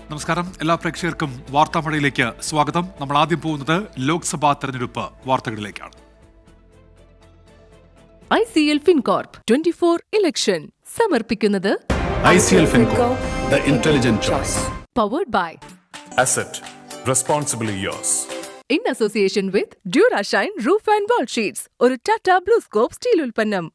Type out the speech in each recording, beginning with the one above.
നമസ്കാരം. എല്ലാ പ്രേക്ഷകർക്കും വാർത്താമഴയിലേക്ക് സ്വാഗതം. നമ്മൾ ആദ്യം പോകുന്നത് ലോക്സഭാ തെരഞ്ഞെടുപ്പ് വാർത്തകളിലേക്കാണ്. ICL FinCorp 24 ഇലക്ഷൻ സമർപ്പിക്കുന്നത് ICL FinCorp, the intelligent choice. Powered by Asset, responsibly yours. In association with Durashine Roof and Wall Sheets, ഒരു ടാറ്റ ബ്ലൂസ്കോപ്പ് സ്റ്റീൽ ഉൽപ്പന്നം.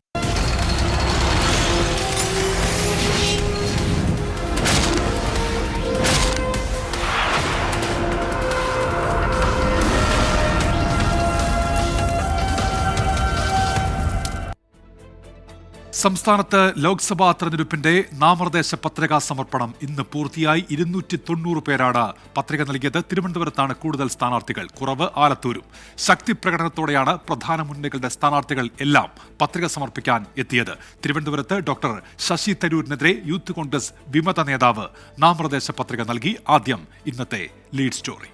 സംസ്ഥാനത്ത് ലോക്സഭാ തെരഞ്ഞെടുപ്പിന്റെ നാമനിർദ്ദേശ പത്രികാ സമർപ്പണം ഇന്ന് പൂർത്തിയായി. 290 പേരാണ് പത്രിക നൽകിയത്. തിരുവനന്തപുരത്താണ് കൂടുതൽ സ്ഥാനാർത്ഥികൾ, കുറവ് ആലത്തൂരും. ശക്തി പ്രകടനത്തോടെയാണ് പ്രധാന മുന്നണികളുടെ സ്ഥാനാർത്ഥികൾ എല്ലാം പത്രിക സമർപ്പിക്കാൻ എത്തിയത്. തിരുവനന്തപുരത്ത് ഡോക്ടർ ശശി തരൂരിനെതിരെ യൂത്ത് കോൺഗ്രസ് വിമത നേതാവ് നാമനിർദ്ദേശ പത്രിക നൽകി. ആദ്യം ഇന്നത്തെ ലീഡ് സ്റ്റോറി.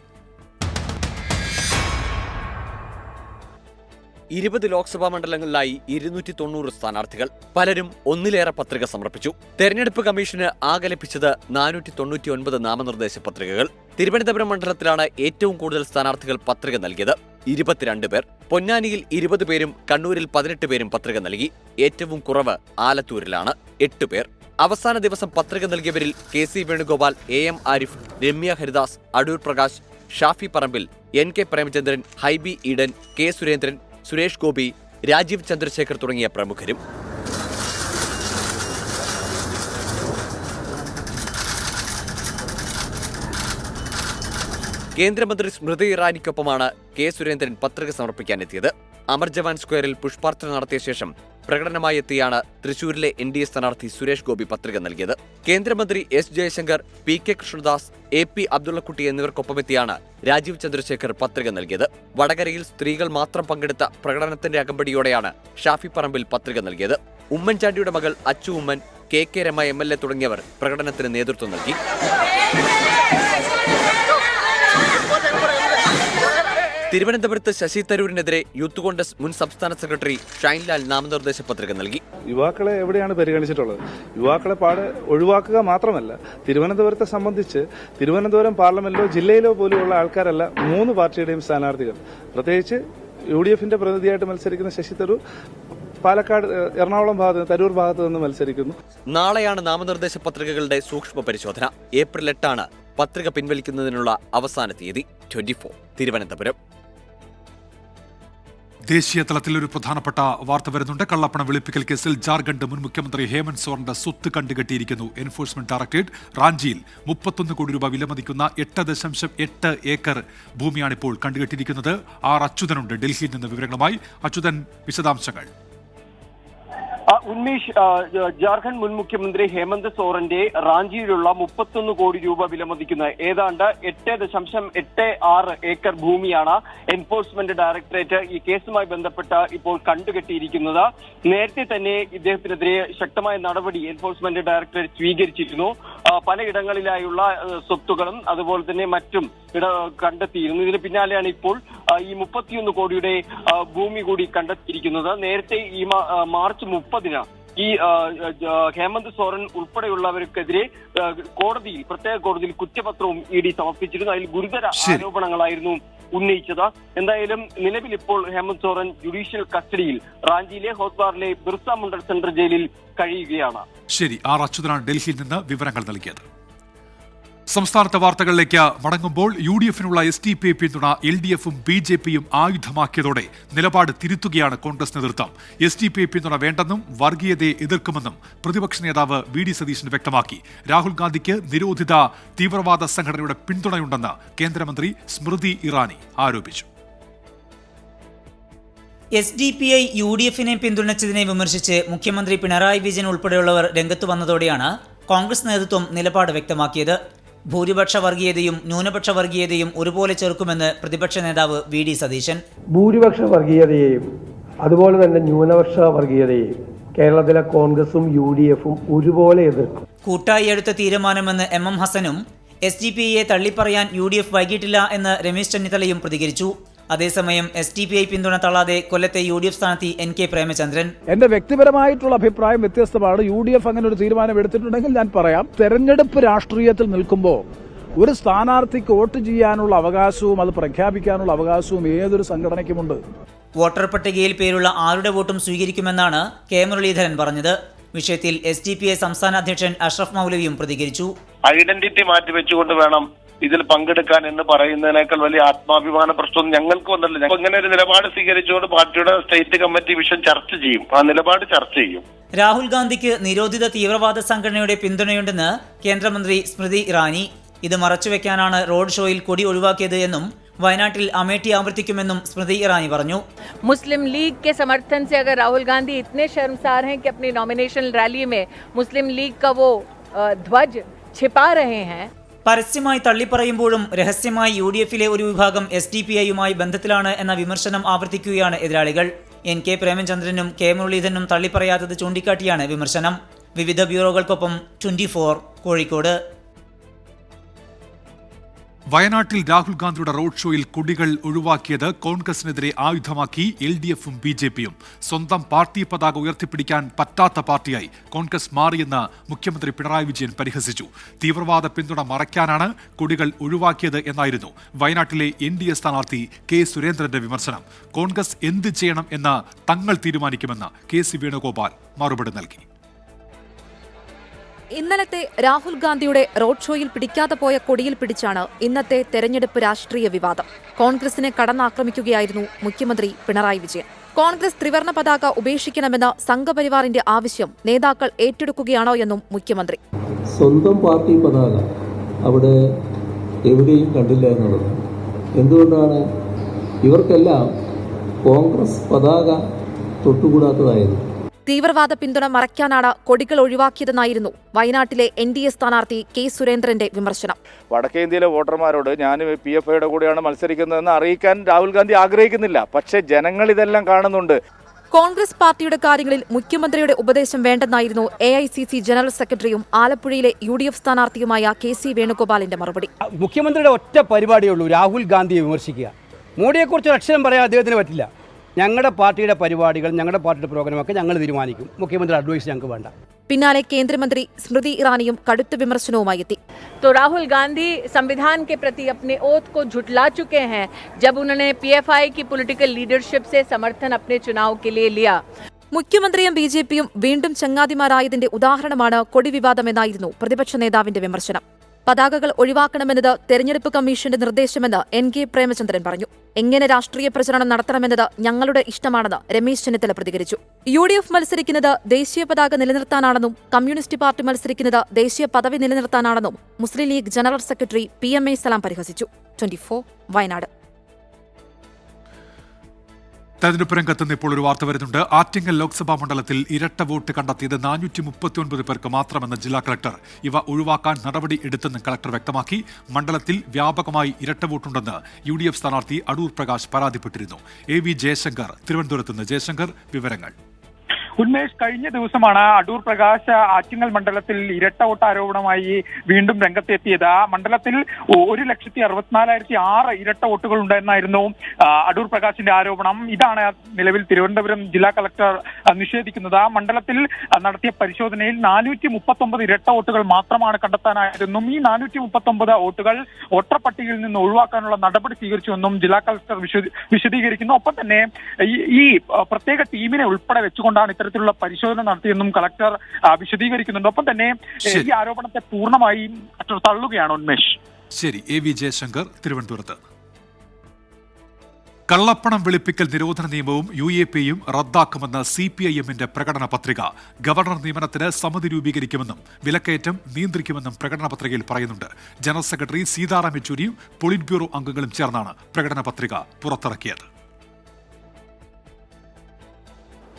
20 ലോക്സഭാ മണ്ഡലങ്ങളിലായി 290 സ്ഥാനാർത്ഥികൾ. പലരും ഒന്നിലേറെ പത്രിക സമർപ്പിച്ചു. തെരഞ്ഞെടുപ്പ് കമ്മീഷന് ആകെ ലഭിച്ചത് 499 നാമനിർദ്ദേശ പത്രികകൾ. തിരുവനന്തപുരം മണ്ഡലത്തിലാണ് ഏറ്റവും കൂടുതൽ സ്ഥാനാർത്ഥികൾ പത്രിക നൽകിയത്, 22 പേർ. പൊന്നാനിയിൽ 20 പേരും കണ്ണൂരിൽ 18 പേരും പത്രിക നൽകി. ഏറ്റവും കുറവ് ആലത്തൂരിലാണ്, 8 പേർ. അവസാന ദിവസം പത്രിക നൽകിയവരിൽ KC Venugopal, AM Arif, Ramya Haridas, Adoor Prakash, Shafi Parambil, NK Premachandran, Hibi Eden, K Surendran, Suresh Gopi, Rajeev Chandrasekhar തുടങ്ങിയ പ്രമുഖരും. കേന്ദ്രമന്ത്രി സ്മൃതി ഇറാനിക്കൊപ്പമാണ് K സുരേന്ദ്രൻ പത്രിക സമർപ്പിക്കാനെത്തിയത്. അമർ ജവാൻ സ്ക്വയറിൽ പുഷ്പാർച്ചന നടത്തിയ ശേഷം പ്രകടനമായി എത്തിയാണ് തൃശൂരിലെ NDA സ്ഥാനാർത്ഥി സുരേഷ് ഗോപി പത്രിക നൽകിയത്. കേന്ദ്രമന്ത്രി S Jaishankar, PK Krishnadas, AP Abdullakutty എന്നിവർക്കൊപ്പമെത്തിയാണ് Rajeev Chandrasekhar പത്രിക നൽകിയത്. വടകരയിൽ സ്ത്രീകൾ മാത്രം പങ്കെടുത്ത പ്രകടനത്തിന്റെ അകമ്പടിയോടെയാണ് ഷാഫി പറമ്പിൽ പത്രിക നൽകിയത്. ഉമ്മൻചാണ്ടിയുടെ മകൾ അച്ചു ഉമ്മൻ, KK രമ MLA തുടങ്ങിയവർ പ്രകടനത്തിന് നേതൃത്വം നൽകി. തിരുവനന്തപുരത്ത് ശശി തരൂരിനെതിരെ യൂത്ത് കോൺഗ്രസ് മുൻ സംസ്ഥാന സെക്രട്ടറി ഷൈൻലാൽ നാമനിർദ്ദേശ പത്രിക നൽകി. യുവാക്കളെ എവിടെയാണ് പരിഗണിച്ചിട്ടുള്ളത്? യുവാക്കളെ ഒഴിവാക്കുക മാത്രമല്ല, തിരുവനന്തപുരത്തെ സംബന്ധിച്ച് തിരുവനന്തപുരം പാർലമെന്റിലോ ജില്ലയിലോ പോലുമുള്ള ആൾക്കാരല്ല 3 പാർട്ടിയുടെയും സ്ഥാനാർത്ഥികൾ. പ്രത്യേകിച്ച് UDFന്റെ പ്രതിനിധിയായിട്ട് മത്സരിക്കുന്ന ശശി തരൂർ പാലക്കാട്, എറണാകുളം ഭാഗത്ത്, തരൂർ ഭാഗത്ത് നിന്ന് മത്സരിക്കുന്നു. നാളെയാണ് നാമനിർദ്ദേശ പത്രികകളുടെ സൂക്ഷ്മ പരിശോധന. ഏപ്രിൽ 8 പത്രിക പിൻവലിക്കുന്നതിനുള്ള അവസാന തീയതി. 24 തിരുവനന്തപുരം. ദേശീയ തലത്തിൽ ഒരു പ്രധാനപ്പെട്ട വാർത്ത വരുന്നുണ്ട്. കള്ളപ്പണം വെളുപ്പിക്കൽ കേസിൽ ജാർഖണ്ഡ് മുൻ മുഖ്യമന്ത്രി ഹേമന്ത് സോറന്റെ സ്വത്ത് കണ്ടുകെട്ടിയിരിക്കുന്നു എൻഫോഴ്സ്മെന്റ് ഡയറക്ടറേറ്റ്. റാഞ്ചിയിൽ 31 കോടി രൂപ വിലമതിക്കുന്ന 8.8 ഏക്കർ ഭൂമിയാണിപ്പോൾ കണ്ടുകെട്ടിയിരിക്കുന്നത്. അച്യുതനുണ്ട് ഡൽഹിയിൽ നിന്ന് വിവരങ്ങളുമായി. അച്യുതൻ, വിശദാംശങ്ങൾ. ഉന്മേഷ്, ജാർഖണ്ഡ് മുൻ മുഖ്യമന്ത്രി ഹേമന്ത് സോറന്റെ റാഞ്ചിയിലുള്ള 31 കോടി രൂപ വിലമതിക്കുന്ന ഏതാണ്ട് 8.86 ഏക്കർ ഭൂമിയാണ് എൻഫോഴ്സ്മെന്റ് ഡയറക്ടറേറ്റ് ഈ കേസുമായി ബന്ധപ്പെട്ട് ഇപ്പോൾ കണ്ടുകെട്ടിയിരിക്കുന്നത്. നേരത്തെ തന്നെ ഇദ്ദേഹത്തിനെതിരെ ശക്തമായ നടപടി എൻഫോഴ്സ്മെന്റ് ഡയറക്ടറേറ്റ് സ്വീകരിച്ചിരുന്നു. പലയിടങ്ങളിലായുള്ള സ്വത്തുകളും അതുപോലെ തന്നെ മറ്റും കണ്ടെത്തിയിരുന്നു. ഇതിന് പിന്നാലെയാണ് ഇപ്പോൾ ഈ 31 കോടിയുടെ ഭൂമി കൂടി കണ്ടെത്തിയിരിക്കുന്നത്. നേരത്തെ ഈ മാർച്ച് 30 ഈ ഹേമന്ത് സോറൻ ഉൾപ്പെടെയുള്ളവർക്കെതിരെ പ്രത്യേക കോടതിയിൽ കുറ്റപത്രവും ED സമർപ്പിച്ചിരുന്നു. അതിൽ ഗുരുതര ആരോപണങ്ങളായിരുന്നു ഉന്നയിച്ചത്. എന്തായാലും നിലവിൽ ഇപ്പോൾ ഹേമന്ത് സോറൻ ജുഡീഷ്യൽ കസ്റ്റഡിയിൽ റാഞ്ചിയിലെ ഹോസ്വാറിലെ ബിർസ മുണ്ടൽ സെൻട്രൽ ജയിലിൽ കഴിയുകയാണ്. ശരി, അച്യുതനാണ് ഡൽഹിയിൽ നിന്ന് വിവരങ്ങൾ നൽകിയത്. സംസ്ഥാനത്തെ വാർത്തകളിലേക്ക് മടങ്ങുമ്പോൾ UDFനുള്ള SDPI പിന്തുണ LDFും BJPയും ആയുധമാക്കിയതോടെ നിലപാട് തിരുത്തുകയാണ് കോൺഗ്രസ് നേതൃത്വം. SDPI പിന്തുണ വേണ്ടെന്നും വർഗീയതയെ എതിർക്കുമെന്നും പ്രതിപക്ഷ നേതാവ് VD സതീശൻ വ്യക്തമാക്കി. രാഹുൽ ഗാന്ധിക്ക് നിരോധിത തീവ്രവാദ സംഘടനയുടെ പിന്തുണയുണ്ടെന്ന് കേന്ദ്രമന്ത്രി സ്മൃതി ഇറാനി ആരോപിച്ചു. SDPI UDFനെ പിന്തുണച്ചതിനെ വിമർശിച്ച് മുഖ്യമന്ത്രി പിണറായി വിജയൻ ഉൾപ്പെടെയുള്ളവർ രംഗത്തു വന്നതോടെയാണ് കോൺഗ്രസ് നേതൃത്വം നിലപാട് വ്യക്തമാക്കിയത്. ഭൂരിപക്ഷ വർഗീയതയും ന്യൂനപക്ഷ വർഗീയതയും ഒരുപോലെ ചെറുക്കുമെന്ന് പ്രതിപക്ഷ നേതാവ് VD സതീശൻ. ഭൂരിപക്ഷ വർഗീയതയെയും അതുപോലെ തന്നെ ന്യൂനപക്ഷ വർഗീയതയെയും കേരളത്തിലെ കോൺഗ്രസും UDFും ഒരുപോലെ എതിർക്കും. കൂട്ടായി എടുത്ത തീരുമാനമെന്ന് MM ഹസനും SDPIയെ തള്ളിപ്പറയാൻ UDF വൈകിട്ടില്ല എന്ന് രമേശ് ചെന്നിത്തലയും പ്രതികരിച്ചു. അതേസമയം SDPI പിന്തുണ തള്ളാതെ കൊല്ലത്തെ UDF സ്ഥാനാർത്ഥി NK പ്രേമചന്ദ്രൻ. എന്റെ വ്യക്തിപരമായിട്ടുള്ള അഭിപ്രായം വ്യത്യസ്തമാണ്. UDF അങ്ങനെ ഒരു തീരുമാനം എടുത്തിട്ടുണ്ടെങ്കിൽ ഞാൻ പറയാം. തെരഞ്ഞെടുപ്പ് രാഷ്ട്രീയത്തിൽ നിൽക്കുമ്പോൾ ഒരു സ്ഥാനാർത്ഥിക്ക് വോട്ട് ചെയ്യാനുള്ള അവകാശവും അത് പ്രഖ്യാപിക്കാനുള്ള അവകാശവും ഏതൊരു സംഘടനയ്ക്കുമുണ്ട്. വോട്ടർ പട്ടികയിൽ പേരുള്ള ആരുടെ വോട്ടും സ്വീകരിക്കുമെന്നാണ് കെ മുരളീധരൻ പറഞ്ഞത്. വിഷയത്തിൽ SDPI സംസ്ഥാന അധ്യക്ഷൻ അഷ്റഫ് മൗലവിയും പ്രതികരിച്ചു. ഐഡന്റിറ്റി മാറ്റിവെച്ചുകൊണ്ട് വേണം ഇതിൽ പങ്കെടുക്കാൻ എന്ന് പറയുന്നതിനേക്കാൾ വലിയ ആത്മാഭിമാന പ്രശ്നം ഞങ്ങൾക്ക് വന്നില്ല. ഇങ്ങനെ ഒരു നിലപാട് സ്വീകരിച്ചുകൊണ്ട് പാർട്ടിയുടെ സ്റ്റേറ്റ് കമ്മിറ്റി വിഷയം ചർച്ച ചെയ്യും, ആ നിലപാട് ചർച്ച ചെയ്യും. രാഹുൽ ഗാന്ധിക്ക് നിരോധിത തീവ്രവാദ സംഘടനയുടെ പിന്തുണയുണ്ടെന്ന് കേന്ദ്രമന്ത്രി സ്മൃതി ഇറാനി. ഇത് മറച്ചുവെക്കാനാണ് റോഡ് ഷോയിൽ കൊടി ഒഴിവാക്കിയത് എന്നും വയനാട്ടിൽ അമേഠി ആവർത്തിക്കുമെന്നും സ്മൃതി ഇറാനി പറഞ്ഞു. मुस्लिम लीग के समर्थन से अगर राहुल गांधी इतने शर्मसार हैं कि अपनी नॉमिनेशन रैली में मुस्लिम लीग का वो ध्वज छिपा रहे हैं. പരസ്യമായി തള്ളിപ്പറയുമ്പോഴും രഹസ്യമായി UDFിലെ ഒരു വിഭാഗം SDPIയുമായി ബന്ധത്തിലാണ് എന്ന വിമർശനം ആവർത്തിക്കുകയാണ് എതിരാളികൾ. NK പ്രേമചന്ദ്രനും കെ മുരളീധരനും തള്ളിപ്പറയാത്തത് ചൂണ്ടിക്കാട്ടിയാണ് വിമർശനം. വിവിധ ബ്യൂറോകൾക്കൊപ്പം 24 കോഴിക്കോട്. വയനാട്ടിൽ രാഹുൽ ഗാന്ധിയുടെ റോഡ് ഷോയിൽ കൊടികൾ ഒഴിവാക്കിയത് കോൺഗ്രസിനെതിരെ ആയുധമാക്കി LDFും BJPയും. സ്വന്തം പാർട്ടി പതാക ഉയർത്തിപ്പിടിക്കാൻ പറ്റാത്ത പാർട്ടിയായി കോൺഗ്രസ് മാറിയെന്ന് മുഖ്യമന്ത്രി പിണറായി വിജയൻ പരിഹസിച്ചു. തീവ്രവാദ പിന്തുണ മറയ്ക്കാനാണ് കൊടികൾ ഒഴിവാക്കിയത് എന്നായിരുന്നു വയനാട്ടിലെ NDA സ്ഥാനാർത്ഥി K സുരേന്ദ്രന്റെ വിമർശനം. കോൺഗ്രസ് എന്ത് ചെയ്യണം എന്ന് തങ്ങൾ തീരുമാനിക്കുമെന്ന് KC വേണുഗോപാൽ മറുപടി നൽകി. ഇന്നലത്തെ രാഹുൽ ഗാന്ധിയുടെ റോഡ് ഷോയിൽ പിടിക്കാതെ പോയ കൊടിയിൽ പിടിച്ചാണ് ഇന്നത്തെ തെരഞ്ഞെടുപ്പ് രാഷ്ട്രീയ വിവാദം. കോൺഗ്രസിനെ കടന്നാക്രമിക്കുകയായിരുന്നു മുഖ്യമന്ത്രി പിണറായി വിജയൻ. കോൺഗ്രസ് ത്രിവർണ്ണ പതാക ഉപേക്ഷിക്കണമെന്ന സംഘപരിവാറിന്റെ ആവശ്യം നേതാക്കൾ ഏറ്റെടുക്കുകയാണോ എന്നും മുഖ്യമന്ത്രി. സ്വന്തം പാർട്ടി പതാക അവിടെ എവിടെയും കണ്ടില്ല എന്നുള്ളത് എന്തുകൊണ്ടാണ്? ഇവർക്കെല്ലാം കോൺഗ്രസ് പതാക തൊട്ടുകൂടാത്തതായിരുന്നു. തീവ്രവാദ പിന്തുണ മറയ്ക്കാനാണ് കൊടികൾ ഒഴിവാക്കിയതെന്നായിരുന്നു വയനാട്ടിലെ NDA സ്ഥാനാർത്ഥി K സുരേന്ദ്രന്റെ വിമർശനം. വടക്കേ ഇന്ത്യയിലെ വോട്ടർമാരോട് ഞാൻ PFIയുടെ കൂടെയാണ് മത്സരിക്കുന്നതെന്ന് അറിയിക്കാൻ രാഹുൽ ഗാന്ധി ആഗ്രഹിക്കുന്നില്ല. പക്ഷേ ജനങ്ങൾ ഇതെല്ലാം കാണുന്നുണ്ട്. കോൺഗ്രസ് പാർട്ടിയുടെ കാര്യങ്ങളിൽ മുഖ്യമന്ത്രിയുടെ ഉപദേശം വേണ്ടെന്നായിരുന്നു AICC ജനറൽ സെക്രട്ടറിയും ആലപ്പുഴയിലെ UDF സ്ഥാനാർത്ഥിയുമായ KC വേണുഗോപാലിന്റെ മറുപടി. മുഖ്യമന്ത്രിയുടെ ഒറ്റ പരിപാടിയേ ഉള്ളൂ, രാഹുൽ ഗാന്ധിയെ വിമർശിക്കുക. മോഡിയെക്കുറിച്ച് അക്ഷരം പറയാൻ അദ്ദേഹത്തിന് പറ്റില്ല. ഞങ്ങളുടെ പാർട്ടിയുടെ പരിപാടികൾ, ഞങ്ങളുടെ പാർട്ടിയുടെ പ്രോഗ്രാമൊക്കെ ഞങ്ങൾ തീരുമാനിക്കും. മുഖ്യമന്ത്രി അഡ്വൈസ് ഞങ്ങൾക്ക് വേണ്ട. പിന്നാലെ കേന്ദ്രമന്ത്രി സ്മൃതി ഇറാനിയും കടുത്ത വിമർശനവുമായി എത്തി. तो राहुल गांधी संविधान के प्रति अपने ओथ को झुठला चुके हैं जब उन्होंने PFI की पॉलिटिकल लीडरशिप से समर्थन अपने चुनाव के लिए लिया. മുഖ്യമന്ത്രിയും BJPയും വീണ്ടും ചങ്ങാതിമാരായതിന്റെ ഉദാഹരണമാണ് കൊടി വിവാദമെന്നായിരുന്നു പ്രതിപക്ഷ നേതാവിന്റെ വിമർശനം. പതാകകൾ ഒഴിവാക്കണമെന്നത് തെരഞ്ഞെടുപ്പ് കമ്മീഷന്റെ നിർദ്ദേശമെന്ന് NK പ്രേമചന്ദ്രൻ പറഞ്ഞു. എങ്ങനെ രാഷ്ട്രീയ പ്രചരണം നടത്തണമെന്നത് ഞങ്ങളുടെ ഇഷ്ടമാണെന്ന് രമേശ് ചെന്നിത്തല പ്രതികരിച്ചു. UDF മത്സരിക്കുന്നത് ദേശീയ പതാക നിലനിർത്താനാണെന്നും കമ്മ്യൂണിസ്റ്റ് പാർട്ടി മത്സരിക്കുന്നത് ദേശീയ പദവി നിലനിർത്താനാണെന്നും മുസ്ലിം ലീഗ് ജനറൽ സെക്രട്ടറി PMA സലാം പരിഹസിച്ചു. 24 വയനാട്. തെരഞ്ഞെടുപ്പ് രംഗത്ത് നിന്ന് ഇപ്പോൾ ഒരു വാർത്ത വരുന്നുണ്ട്. ആറ്റിങ്ങൽ ലോക്സഭാ മണ്ഡലത്തിൽ ഇരട്ട വോട്ട് കണ്ടെത്തിയത് 439 പേർക്ക് മാത്രമെന്ന് ജില്ലാ കളക്ടർ. ഇവ ഒഴിവാക്കാൻ നടപടി എടുത്തെന്ന് കളക്ടർ വ്യക്തമാക്കി. മണ്ഡലത്തിൽ വ്യാപകമായി ഇരട്ട വോട്ടുണ്ടെന്ന് UDF സ്ഥാനാർത്ഥി അടൂർ പ്രകാശ് പരാതിപ്പെട്ടിരുന്നു. AV ജയശങ്കർ തിരുവനന്തപുരത്ത് നിന്ന്. ജയശങ്കർ, വിവരങ്ങൾ. ഉന്മേഷ്, കഴിഞ്ഞ ദിവസമാണ് അടൂർ പ്രകാശ് ആറ്റിങ്ങൽ മണ്ഡലത്തിൽ ഇരട്ട വോട്ട് ആരോപണമായി വീണ്ടും രംഗത്തെത്തിയത്. ആ മണ്ഡലത്തിൽ 1,64,006 ഇരട്ട വോട്ടുകൾ ഉണ്ടെന്നായിരുന്നു അടൂർ പ്രകാശിന്റെ ആരോപണം. ഇതാണ് നിലവിൽ തിരുവനന്തപുരം ജില്ലാ കളക്ടർ നിഷേധിക്കുന്നത്. ആ മണ്ഡലത്തിൽ നടത്തിയ പരിശോധനയിൽ 439 ഇരട്ട വോട്ടുകൾ മാത്രമാണ് കണ്ടെത്താനായതെന്നും ഈ 439 വോട്ടുകൾ വോട്ടർ പട്ടികയിൽ നിന്ന് ഒഴിവാക്കാനുള്ള നടപടി സ്വീകരിച്ചുവെന്നും ജില്ലാ കളക്ടർ വിശദീകരിക്കുന്നു. ഒപ്പം തന്നെ ഈ പ്രത്യേക ടീമിനെ ഉൾപ്പെടെ വെച്ചുകൊണ്ടാണ് ഇത്തരത്തിലുള്ള പരിശോധന നടത്തിയെന്നും കളക്ടർ വിശദീകരിക്കുന്നുണ്ട്. ഒപ്പം തന്നെ ഈ ആരോപണത്തെ പൂർണ്ണമായും തള്ളുകയാണ് ഉന്മേഷ്. ശരി, AV ജയശങ്കർ തിരുവനന്തപുരത്ത്. കള്ളപ്പണം വെളുപ്പിക്കൽ നിരോധന നിയമവും UAPയും റദ്ദാക്കുമെന്ന് CPIMന്റെ പ്രകടന പത്രിക. ഗവർണർ നിയമനത്തിന് സമിതി രൂപീകരിക്കുമെന്നും വിലക്കയറ്റം നിയന്ത്രിക്കുമെന്നും പ്രകടന പത്രികയിൽ പറയുന്നുണ്ട്. ജനറൽ സെക്രട്ടറി സീതാറാം യെച്ചൂരിയും പോളിറ്റ് ബ്യൂറോ അംഗങ്ങളും ചേർന്നാണ് പ്രകടന പത്രിക പുറത്തിറക്കിയത്.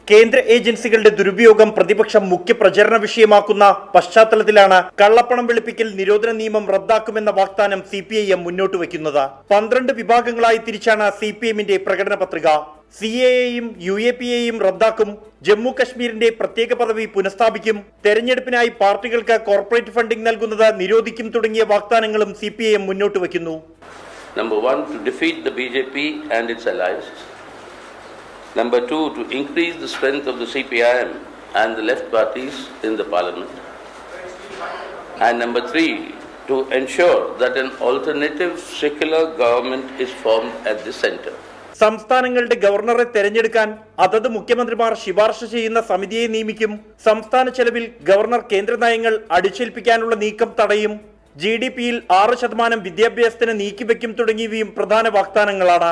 കേന്ദ്ര ഏജൻസികളുടെ ദുരുപയോഗം പ്രതിപക്ഷം മുഖ്യ പ്രചരണ വിഷയമാക്കുന്ന പശ്ചാത്തലത്തിലാണ് കള്ളപ്പണം വെളുപ്പിക്കൽ നിരോധന നിയമം റദ്ദാക്കുമെന്ന വാഗ്ദാനം CPIM മുന്നോട്ട് വയ്ക്കുന്നത്. 12 വിഭാഗങ്ങളായി തിരിച്ചാണ് CPIMന്റെ പ്രകടന പത്രിക. CAAയും UAPയെയും റദ്ദാക്കും, ജമ്മു കശ്മീരിന്റെ പ്രത്യേക പദവി പുനഃസ്ഥാപിക്കും, തെരഞ്ഞെടുപ്പിനായി പാർട്ടികൾക്ക് കോർപ്പറേറ്റ് ഫണ്ടിംഗ് നൽകുന്നത് നിരോധിക്കും തുടങ്ങിയ വാഗ്ദാനങ്ങളും CPIM മുന്നോട്ട് വയ്ക്കുന്നു. Number 1, to defeat the BJP and its allies. Number 2, to increase the strength of the CPIM and the left parties in the parliament. And number 3, to ensure that an alternative secular government is formed at the center. സംസ്ഥാനങ്ങളുടെ ഗവർണറെ തെരഞ്ഞെടുക്കാൻ അതത് മുഖ്യമന്ത്രിമാർ ശുപാർശ ചെയ്യുന്ന സമിതിയെ നിയമിക്കും. സംസ്ഥാന ചെലവിൽ ഗവർണർ കേന്ദ്ര നയങ്ങൾ അടിച്ചേൽപ്പിക്കാനുള്ള നീക്കം തടയും. GDP-യിൽ 6% വിദ്യാഭ്യാസത്തിന് നീക്കിവെക്കും തുടങ്ങിയവയും പ്രധാന വാഗ്ദാനങ്ങളാണ്.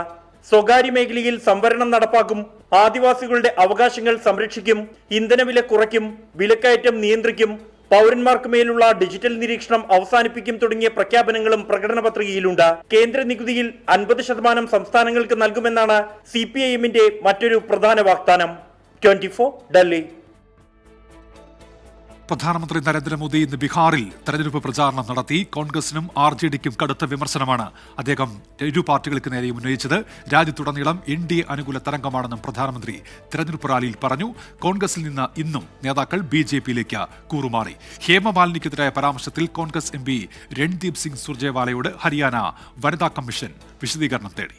സ്വകാര്യ മേഖലയിൽ സംവരണം നടപ്പാക്കും. ആദിവാസികളുടെ അവകാശങ്ങൾ സംരക്ഷിക്കും. ഇന്ധനവില കുറയ്ക്കും. വിലക്കയറ്റം നിയന്ത്രിക്കും. പൗരന്മാർക്ക് മേലുള്ള ഡിജിറ്റൽ നിരീക്ഷണം അവസാനിപ്പിക്കും തുടങ്ങിയ പ്രഖ്യാപനങ്ങളും പ്രകടന പത്രികയിലുണ്ട്. കേന്ദ്ര നികുതിയിൽ 50% സംസ്ഥാനങ്ങൾക്ക് നൽകുമെന്നാണ് CPIM-ന്റെ മറ്റൊരു പ്രധാന വാഗ്ദാനം. 24 ഡൽഹി. പ്രധാനമന്ത്രി നരേന്ദ്രമോദി ഇന്ന് ബീഹാറിൽ തെരഞ്ഞെടുപ്പ് പ്രചാരണം നടത്തി. കോൺഗ്രസിനും RJD-ക്കും കടുത്ത വിമർശനമാണ് അദ്ദേഹം ഇരു പാർട്ടികൾക്ക് നേരെയും ഉന്നയിച്ചത്. രാജ്യത്തുടനീളം NDA അനുകൂല തരംഗമാണെന്നും പ്രധാനമന്ത്രി തെരഞ്ഞെടുപ്പ് റാലിയിൽ പറഞ്ഞു. കോൺഗ്രസിൽ നിന്ന് ഇന്നും നേതാക്കൾ BJP-യിലേക്ക് കൂറുമാറി. ഹേമമാലിനിക്കെതിരായ പരാമർശത്തിൽ കോൺഗ്രസ് MP രൺദീപ് സിംഗ് സുർജേവാലയോട് ഹരിയാന വനിതാ കമ്മീഷൻ വിശദീകരണം തേടി.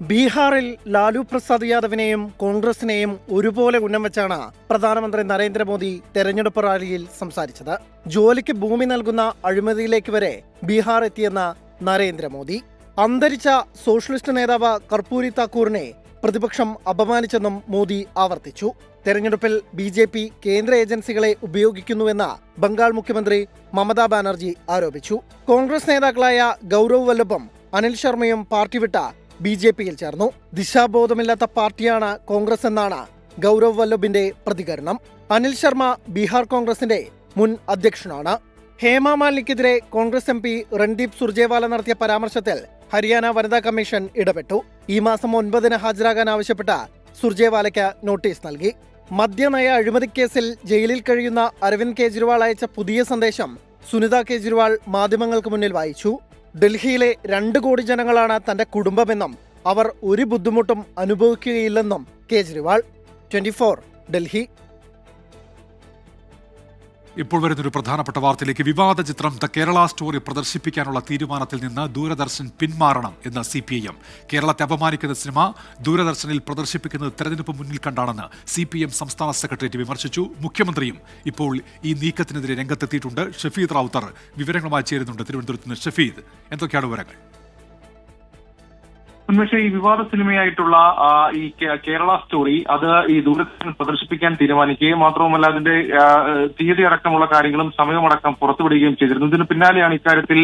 ബീഹാറിൽ ലാലു പ്രസാദ് യാദവിനെയും കോൺഗ്രസിനെയും ഒരുപോലെ ഉന്നം വെച്ചാണ് പ്രധാനമന്ത്രി നരേന്ദ്രമോദി തെരഞ്ഞെടുപ്പ് റാലിയിൽ സംസാരിച്ചത്. ജോലിക്ക് ഭൂമി നൽകുന്ന അഴിമതിയിലേക്ക് വരെ ബീഹാർ എത്തിയെന്ന നരേന്ദ്രമോദി അന്തരിച്ച സോഷ്യലിസ്റ്റ് നേതാവ് കർപ്പൂരി താക്കൂറിനെ പ്രതിപക്ഷം അപമാനിച്ചെന്നും മോദി ആവർത്തിച്ചു. തെരഞ്ഞെടുപ്പിൽ BJP കേന്ദ്ര ഏജൻസികളെ ഉപയോഗിക്കുന്നുവെന്ന് ബംഗാൾ മുഖ്യമന്ത്രി മമതാ ബാനർജി ആരോപിച്ചു. കോൺഗ്രസ് നേതാക്കളായ ഗൗരവ് വല്ലഭും അനിൽ ശർമ്മയും പാർട്ടി വിട്ട BJP-യിൽ ചേർന്നു. ദിശാബോധമില്ലാത്ത പാർട്ടിയാണ് കോൺഗ്രസ് എന്നാണ് ഗൗരവ് വല്ലഭിന്റെ പ്രതികരണം. അനിൽ ശർമ്മ ബീഹാർ കോൺഗ്രസിന്റെ മുൻ അധ്യക്ഷനാണ്. ഹേമമാലിനിക്കെതിരെ കോൺഗ്രസ് MP രൺദീപ് സുർജേവാല നടത്തിയ പരാമർശത്തിൽ ഹരിയാന വനിതാ കമ്മീഷൻ ഇടപെട്ടു. ഈ മാസം 9-ന് ഹാജരാകാൻ ആവശ്യപ്പെട്ട സുർജേവാലയ്ക്ക് നോട്ടീസ് നൽകി. മദ്യനയ അഴിമതിക്കേസിൽ ജയിലിൽ കഴിയുന്ന അരവിന്ദ് കെജ്രിവാൾ അയച്ച പുതിയ സന്ദേശം സുനിത കെജ്രിവാൾ മാധ്യമങ്ങൾക്ക് മുന്നിൽ വായിച്ചു. ഡൽഹിയിലെ 2 കോടി ജനങ്ങളാണ് തന്റെ കുടുംബമെന്നും അവർ ഒരു ബുദ്ധിമുട്ടും അനുഭവിക്കുകയില്ലെന്നും കേജ്രിവാൾ. 24 ഡൽഹി. ഇപ്പോൾ വരുന്നൊരു പ്രധാനപ്പെട്ട വാർത്തയിലേക്ക്. വിവാദ ചിത്രം ദ കേരള സ്റ്റോറി പ്രദർശിപ്പിക്കാനുള്ള തീരുമാനത്തിൽ നിന്ന് ദൂരദർശൻ പിന്മാറണം എന്ന് CPIM. കേരളത്തെ അപമാനിക്കുന്ന സിനിമ ദൂരദർശനിൽ പ്രദർശിപ്പിക്കുന്നത് തെരഞ്ഞെടുപ്പ് മുന്നിൽ കണ്ടാണെന്ന് CPIM സംസ്ഥാന സെക്രട്ടേറിയറ്റ് വിമർശിച്ചു. മുഖ്യമന്ത്രിയും ഇപ്പോൾ ഈ നീക്കത്തിനെതിരെ രംഗത്തെത്തിയിട്ടുണ്ട്. ഷഫീദ് റാവുത്തർ വിവരങ്ങളുമായി ചേരുന്നുണ്ട് തിരുവനന്തപുരത്ത് നിന്ന്. ഷഫീദ്, എന്തൊക്കെയാണ് വിവരങ്ങൾ? ഉന്മേഷ, ഈ വിവാദ സിനിമയായിട്ടുള്ള ഈ കേരള സ്റ്റോറി അത് ഈ ദൂരദർശൻ പ്രദർശിപ്പിക്കാൻ തീരുമാനിക്കുകയും മാത്രവുമല്ല അതിന്റെ തീയതി അടക്കമുള്ള കാര്യങ്ങളും സമയമടക്കം പുറത്തുവിടുകയും ചെയ്തിരുന്നു. ഇതിന് പിന്നാലെയാണ് ഇക്കാര്യത്തിൽ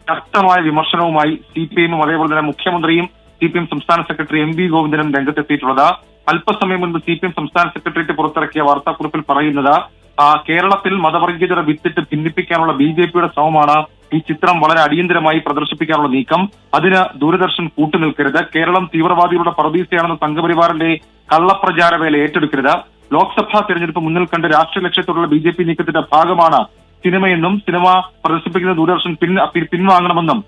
ശക്തമായ വിമർശനവുമായി CPIM-ഉം അതേപോലെ തന്നെ മുഖ്യമന്ത്രിയും CPIM സംസ്ഥാന സെക്രട്ടറി MV ഗോവിന്ദനും രംഗത്തെത്തിയിട്ടുള്ളത്. അല്പസമയം മുൻപ് CPIM സംസ്ഥാന സെക്രട്ടേറിയറ്റ് പുറത്തിറക്കിയ വാർത്താക്കുറിപ്പിൽ പറയുന്നത് കേരളത്തിൽ മതവർഗീയത വിത്തിട്ട് ഭിന്നിപ്പിക്കാനുള്ള BJP-യുടെ ശ്രമമാണ് ഈ ചിത്രം വളരെ അടിയന്തരമായി പ്രദർശിപ്പിക്കാനുള്ള നീക്കം. അതിന് ദൂരദർശൻ കൂട്ടുനിൽക്കരുത്. കേരളം തീവ്രവാദികളുടെ പറുദീസയാണെന്ന സംഘപരിവാറിന്റെ കള്ളപ്രചാര വേല ഏറ്റെടുക്കരുത്. ലോക്സഭാ തെരഞ്ഞെടുപ്പ് മുന്നിൽ കണ്ട് രാഷ്ട്രീയ ലക്ഷ്യത്തോടുള്ള BJP നീക്കത്തിന്റെ ഭാഗമാണ് സിനിമയെന്നും സിനിമ പ്രദർശിപ്പിക്കുന്ന ദൂരദർശൻ പിൻവാങ്ങണമെന്നും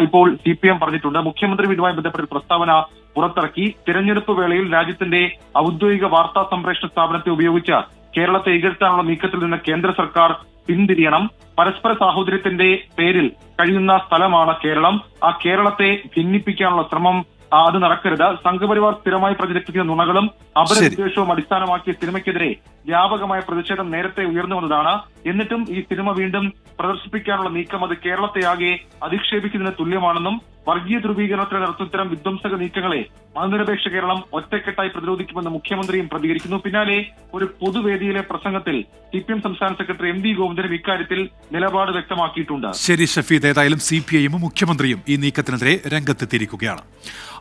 ഇപ്പോൾ CPIM പറഞ്ഞിട്ടുണ്ട്. മുഖ്യമന്ത്രി ഇതുമായി ബന്ധപ്പെട്ട പ്രസ്താവന പുറത്തിറക്കി. തെരഞ്ഞെടുപ്പ് വേളയിൽ രാജ്യത്തിന്റെ ഔദ്യോഗിക വാർത്താ സംപ്രേഷണ സ്ഥാപനത്തെ ഉപയോഗിച്ച് കേരളത്തെ ഇകഴ്ത്താനുള്ള നീക്കത്തിൽ നിന്ന് കേന്ദ്ര സർക്കാർ പിന്തിരിയണം. പരസ്പര സാഹോദര്യത്തിന്റെ പേരിൽ കഴിയുന്ന സ്ഥലമാണ് കേരളം. ആ കേരളത്തെ ഭിന്നിപ്പിക്കാനുള്ള ശ്രമം അത് നടക്കരുത്. സംഘപരിവാർ സ്ഥിരമായി പ്രചരിപ്പിക്കുന്ന നുണകളും അപരവിദ്വേഷവും അടിസ്ഥാനമാക്കിയ സിനിമയ്ക്കെതിരെ വ്യാപകമായ പ്രതിഷേധം നേരത്തെ ഉയർന്നു വന്നതാണ്. എന്നിട്ടും ഈ സിനിമ വീണ്ടും പ്രദർശിപ്പിക്കാനുള്ള നീക്കം അത് കേരളത്തെയാകെ അധിക്ഷേപിക്കുന്നതിന് തുല്യമാണെന്നും വർഗീയ ധ്രുവീകരണത്തിന് നടത്തുന്ന ഇത്തരം വിധ്വംസക നീക്കങ്ങളെ മതനിരപേക്ഷ കേരളം ഒറ്റക്കെട്ടായി പ്രതിരോധിക്കുമെന്ന് മുഖ്യമന്ത്രിയും പ്രതികരിക്കുന്നു. പിന്നാലെ ഒരു പൊതുവേദിയിലെ പ്രസംഗത്തിൽ CPIM സംസ്ഥാന സെക്രട്ടറി MV ഗോവിന്ദനും ഇക്കാര്യത്തിൽ നിലപാട് വ്യക്തമാക്കിയിട്ടുണ്ട്. ശരി ഷഫീദ്, ഏതായാലും CPIM-ഉം മുഖ്യമന്ത്രിയും ഈ നീക്കത്തിനെതിരെ രംഗത്തെത്തിയിരിക്കുകയാണ്.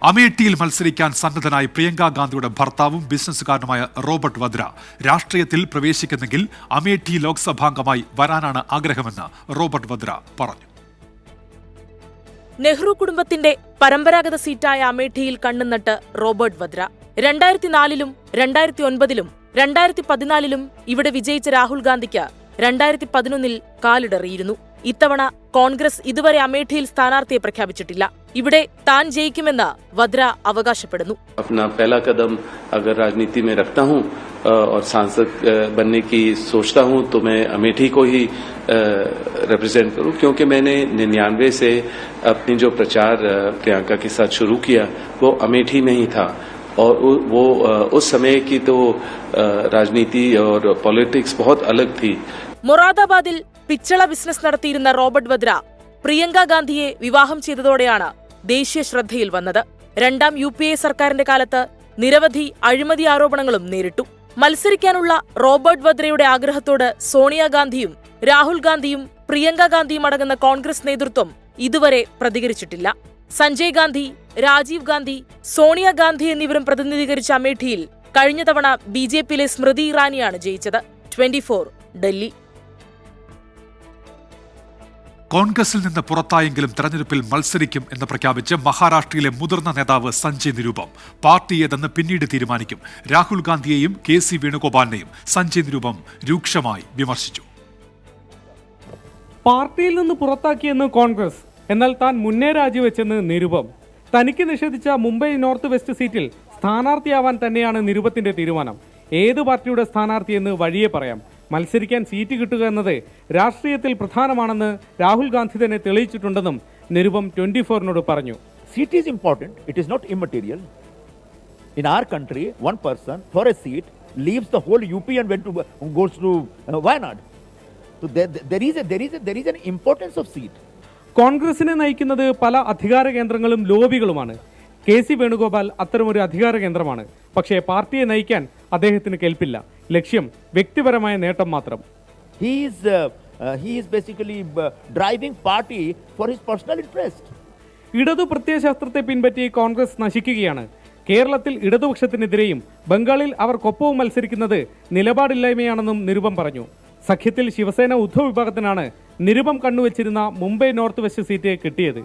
അമേഠിയിൽ മത്സരിക്കാൻ സന്നദ്ധനായ പ്രിയങ്ക ഗാന്ധിയുടെ ഭർത്താവും ബിസിനസ്സുകാരനുമായ റോബർട്ട് വദ്ര രാഷ്ട്രീയത്തിൽ പ്രവേശിക്കുന്നെങ്കിൽ അമേഠി ലോക്സഭാംഗമായി വരാനാണ് ആഗ്രഹമെന്ന് റോബർട്ട് വദ്ര പറഞ്ഞു. നെഹ്റു കുടുംബത്തിന്റെ പരമ്പരാഗത സീറ്റായ അമേഠിയിൽ കണ്ണുനട്ട് റോബർട്ട് വദ്ര 2004-ലും 2009-ലും 2014-ലും ഇവിടെ വിജയിച്ച രാഹുൽ ഗാന്ധിക്ക് 2011-ൽ കാലിടറിയിരുന്നു. ഇത്തവണ കോൺഗ്രസ് ഇതുവരെ അമേഠിയിൽ സ്ഥാനാർത്ഥിയെ പ്രഖ്യാപിച്ചിട്ടില്ല. ഇവിടെ താൻ ജയിക്കുമെന്ന് വദ്ര അവകാശപ്പെടുന്നു. अपना पहला कदम अगर राजनीति में रखता हूं और सांसद बनने की सोचता हूं तो मैं अमेठी को ही रिप्रेजेंट करूं, क्योंकि मैंने 99 से अपनी जो प्रचार प्रियंका के साथ शुरू किया वो अमेठी में ही था और वो उस समय की तो राजनीति और पॉलिटिक्स बहुत अलग थी. മൊറാദാബാദിൽ പിച്ചള ബിസിനസ് നടത്തിയിരുന്ന റോബർട്ട് വദ്ര പ്രിയങ്ക ഗാന്ധിയെ വിവാഹം ചെയ്തതോടെയാണ് ദേശീയ ശ്രദ്ധയിൽ വന്നത്. രണ്ടാം UPA സർക്കാരിന്റെ കാലത്ത് നിരവധി അഴിമതി ആരോപണങ്ങളും നേരിട്ടു. മത്സരിക്കാനുള്ള റോബർട്ട് വദ്രയുടെ ആഗ്രഹത്തോട് സോണിയാഗാന്ധിയും രാഹുൽ ഗാന്ധിയും പ്രിയങ്ക ഗാന്ധിയും അടങ്ങുന്ന കോൺഗ്രസ് നേതൃത്വം ഇതുവരെ പ്രതികരിച്ചിട്ടില്ല. സഞ്ജയ് ഗാന്ധി, രാജീവ് ഗാന്ധി, സോണിയാഗാന്ധി എന്നിവരും പ്രതിനിധീകരിച്ച അമേഠിയിൽ കഴിഞ്ഞ തവണ BJPയിലെ സ്മൃതി ഇറാനിയാണ് ജയിച്ചത്. 24 ഡൽഹി. കോൺഗ്രസിൽ നിന്ന് പുറത്തായെങ്കിലും തെരഞ്ഞെടുപ്പിൽ മത്സരിക്കും എന്ന് പ്രഖ്യാപിച്ച് മഹാരാഷ്ട്രയിലെ മുതിർന്ന നേതാവ് സഞ്ജയ് നിരുപം. പാർട്ടി ഏതെന്ന് പിന്നീട് തീരുമാനിക്കും. രാഹുൽ ഗാന്ധിയെയും KC വേണുഗോപാലിനെയും സഞ്ജയ് നിരുപം രൂക്ഷമായി വിമർശിച്ചു. പാർട്ടിയിൽ നിന്ന് പുറത്താക്കിയെന്ന് കോൺഗ്രസ്, എന്നാൽ താൻ മുന്നേ രാജിവെച്ചെന്ന് നിരുപം. തനിക്ക് നിഷേധിച്ച മുംബൈ നോർത്ത് വെസ്റ്റ് സീറ്റിൽ സ്ഥാനാർത്ഥിയാവാൻ തന്നെയാണ് നിരുപത്തിന്റെ തീരുമാനം. ഏത് പാർട്ടിയുടെ സ്ഥാനാർത്ഥിയെന്ന് വഴിയെ പറയാം. മത്സരിക്കാൻ സീറ്റ് കിട്ടുക എന്നത് രാഷ്ട്രീയത്തിൽ പ്രധാനമാണെന്ന് രാഹുൽ ഗാന്ധി തന്നെ തെളിയിച്ചിട്ടുണ്ടെന്നും നിരുപം 24നോട് പറഞ്ഞു. Seat is important. It is not immaterial. In our country, one person for a seat leaves the whole UP and goes to Wayanad. So there is an importance of seat. കോൺഗ്രസിനെ നയിക്കുന്നത് പല അധികാര കേന്ദ്രങ്ങളും ലോബികളുമാണ്. KC വേണുഗോപാൽ അത്തരമൊരു അധികാര കേന്ദ്രമാണ്. പക്ഷേ പാർട്ടിയെ നയിക്കാൻ അദ്ദേഹത്തിന് കെൽപ്പില്ല. ലക്ഷ്യം വ്യക്തിപരമായ നേട്ടം മാത്രം. He is basically driving party for his personal interest. ഇടതു പ്രത്യയശാസ്ത്രത്തെ പിൻപറ്റി കോൺഗ്രസ് നശിക്കുകയാണ്. കേരളത്തിൽ ഇടതുപക്ഷത്തിനെതിരെയും ബംഗാളിൽ അവർക്കൊപ്പവും മത്സരിക്കുന്നത് നിലപാടില്ലായ്മയാണെന്നും നിരുപം പറഞ്ഞു. സഖ്യത്തിൽ ശിവസേന ഉദ്ധവ് വിഭാഗത്തിനാണ് നിരുപം കണ്ണുവച്ചിരുന്ന മുംബൈ നോർത്ത് വെസ്റ്റ് സീറ്റ് കിട്ടിയത്.